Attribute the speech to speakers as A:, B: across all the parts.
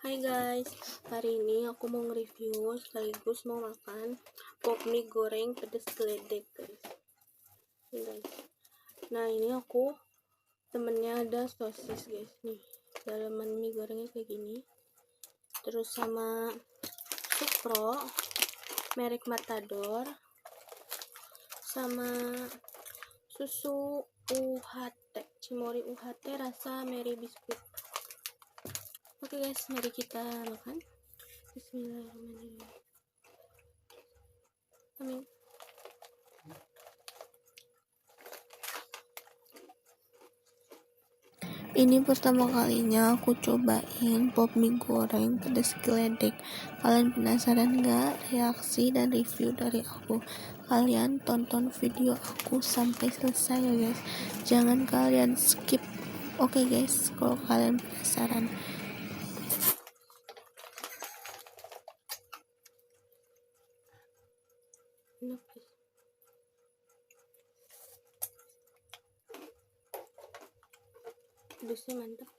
A: Hai guys, hari ini aku mau nge-review sekaligus mau makan pop mie goreng pedas geledek guys. Nih guys. Nah ini aku temennya ada sosis guys nih. Dalaman mie gorengnya kayak gini. Terus sama Sukro merek Matador sama susu UHT Cimory UHT rasa Mary Biskuit. Oke guys, mari kita makan. Bismillahirrahmanirrahim. Amin. Ini pertama kalinya aku cobain pop mie goreng pedas geledek. Kalian penasaran gak reaksi dan review dari aku? Kalian tonton video aku sampai selesai ya guys. Jangan kalian skip. Oke guys, kalau kalian penasaran. Pedasnya mantap.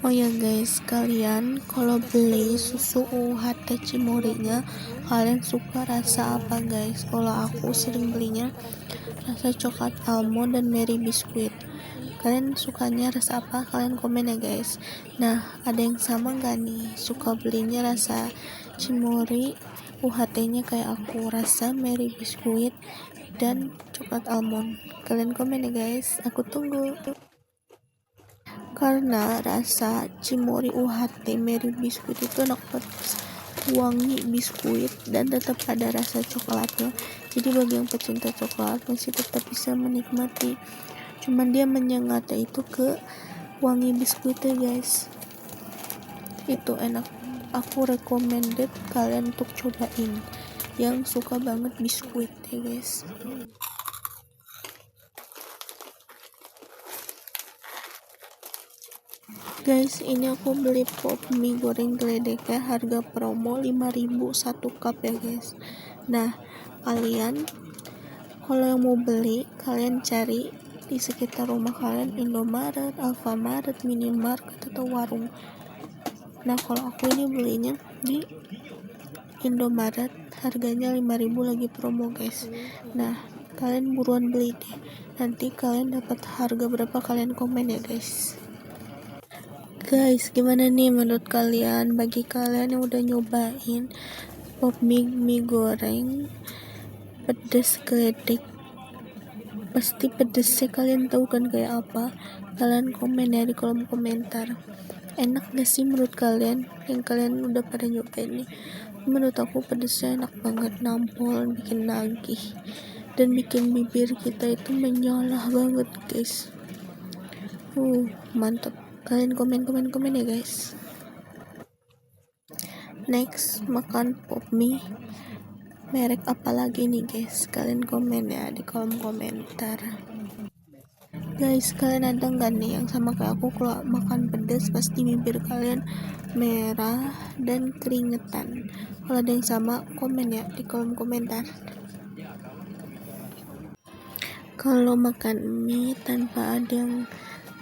A: Oh ya guys, kalian kalau beli susu UHT Cimory-nya kalian suka rasa apa guys? Kalau aku sering belinya rasa coklat almond dan Mary Biskuit. Kalian sukanya rasa apa? Kalian komen ya guys. Nah, ada yang sama gak nih? Suka belinya rasa Cimory UHT-nya kayak aku, rasa Mary Biskuit dan coklat almond. Kalian komen ya guys. Aku tunggu. Karena rasa Cimory UHT Mary Biskuit itu enak banget, wangi biskuit dan tetap ada rasa coklatnya. Jadi bagi yang pecinta coklat masih tetap bisa menikmati, cuman dia menyengatnya itu ke wangi biskuitnya guys. Itu enak, aku recommended kalian untuk cobain yang suka banget biskuit ya guys. Guys, ini aku beli pop mie goreng geledek ya, harga promo 5.000 1 cup ya guys. Nah, kalian kalau yang mau beli, kalian cari di sekitar rumah kalian Indomaret, Alfamaret, Minimarket atau warung. Nah, kalau aku ini belinya di Indomaret, harganya 5.000 lagi promo guys. Nah, kalian buruan beli deh. Nanti kalian dapat harga berapa kalian komen ya guys. Guys, gimana nih menurut kalian? Bagi kalian yang udah nyobain pop mie goreng pedas geledek, pasti pedesnya kalian tahu kan kayak apa? Kalian komen ya di kolom komentar. Enak gak sih menurut kalian yang kalian udah pada nyobain nih? Menurut aku pedesnya enak banget, nampol, bikin nagih dan bikin bibir kita itu menyolah banget guys. Mantap. Kalian komen ya guys. Next, makan pop mie merek apa lagi nih guys? Kalian komen ya di kolom komentar. Guys, kalian ada nggak nih yang sama kayak aku, kalau makan pedas pasti bibir kalian merah dan keringetan? Kalau ada yang sama, komen ya di kolom komentar. Kalau makan mie tanpa ada yang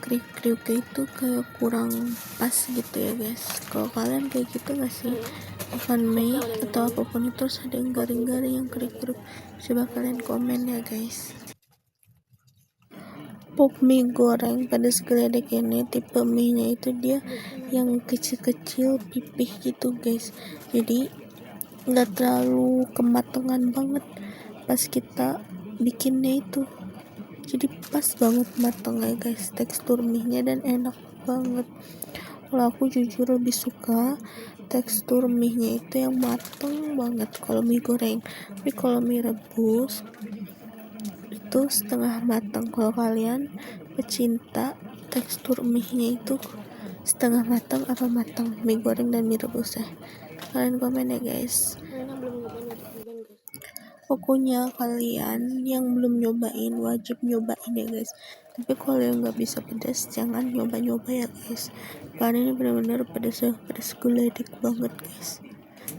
A: kriuk-kriuk itu kayak kurang pas gitu ya guys. Kalau kalian kayak gitu gak sih? Makan mie atau apapun itu ada yang garing-garing, yang kriuk-kriuk, coba kalian komen ya guys. Pop mie goreng pedas geledek ini tipe mie nya itu dia yang kecil-kecil pipih gitu guys, jadi nggak terlalu kematangan banget pas kita bikinnya itu, jadi pas banget matangnya guys tekstur mie nya dan enak banget. Kalau aku jujur lebih suka tekstur mie nya itu yang matang banget kalau mie goreng, tapi kalau mie rebus itu setengah matang. Kalau kalian pecinta tekstur mie nya itu setengah matang apa matang mie goreng dan mie rebus ya, kalian komen ya guys. Pokoknya kalian yang belum nyobain wajib nyobain ya guys. Tapi kalau yang nggak bisa pedas jangan nyoba-nyoba ya guys, karena ini benar-benar pedas geledek banget guys.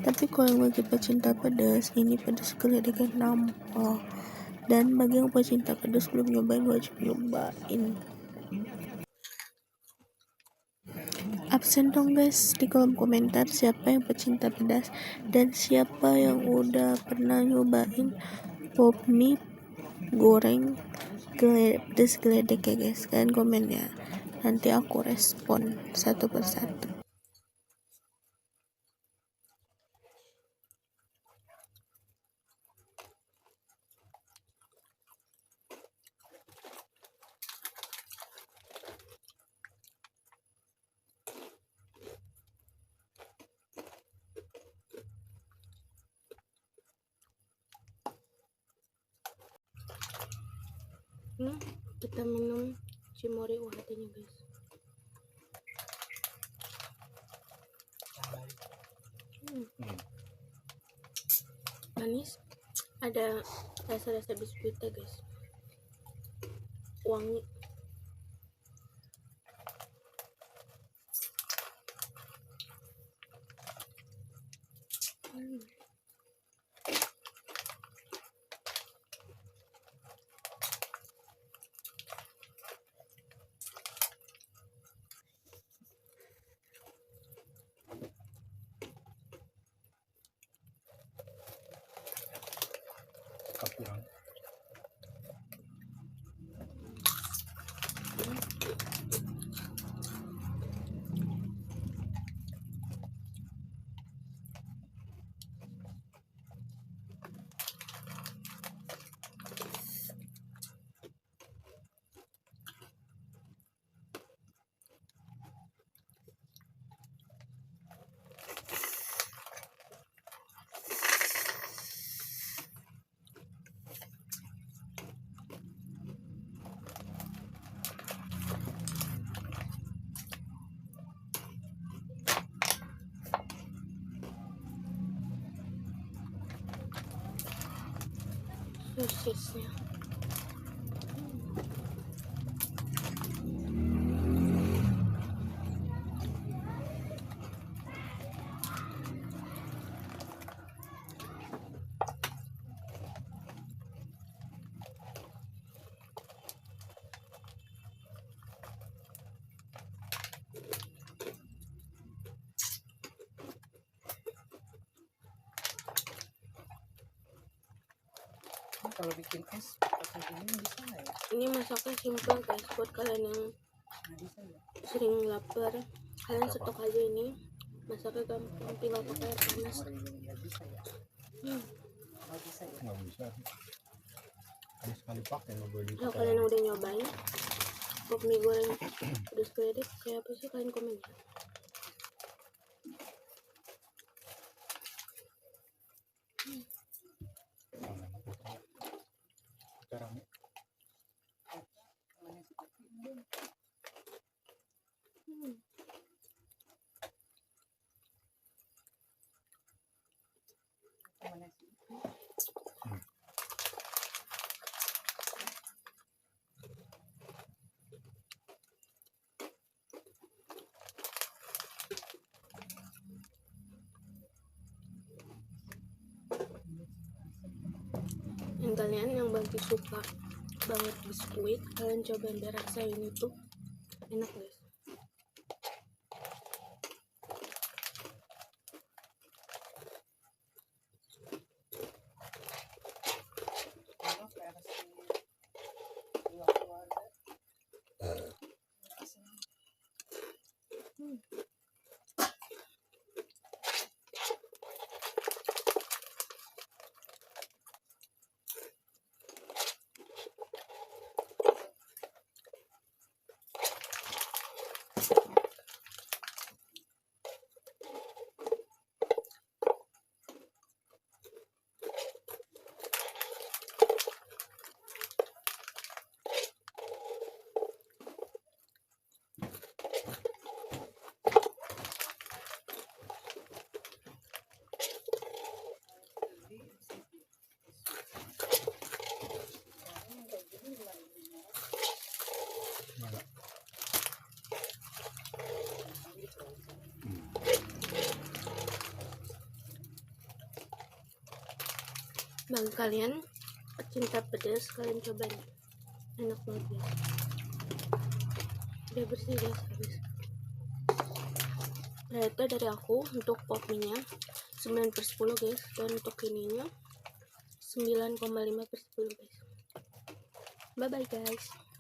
A: Tapi kalau yang wajib pecinta pedas, ini pedas geledek yang nampol Dan bagi yang pecinta pedas belum nyobain, wajib nyobain. Absen dong guys di kolom komentar siapa yang pecinta pedas dan siapa yang udah pernah nyobain pop mie goreng pedas geledek ya guys. Kalian komen ya, nanti aku respon satu persatu. Kita minum cimori UHT-nya guys. Manis, ada rasa-rasa biskuitnya guys, wangi. Sosisnya
B: kalau bikin es pakai ini bisa nggak ya?
A: ini masaknya simple guys, buat kalian yang sering lapar, kalian stok aja ini, masaknya gampang, tinggal pakai air panas.
B: Nggak bisa ya? Nggak bisa ya?
C: Nggak bisa, hanya sekali pakai, nggak boleh
A: Kalau
C: dipakai.
A: kalian yang udah nyobain pop mie goreng pedas geledek kayak apa sih, kalian komen ya.
C: Sekarang
A: Dan kalian yang bantu suka banget biskuit, kalian cobain deh, rasain itu enak guys. Bagi kalian pecinta pedas, kalian cobain, enak banget ya. Udah bersih guys, habis. Nah itu dari aku untuk pop mie-nya 9/10 guys, dan untuk ininya 9,5/10 guys. Bye bye guys.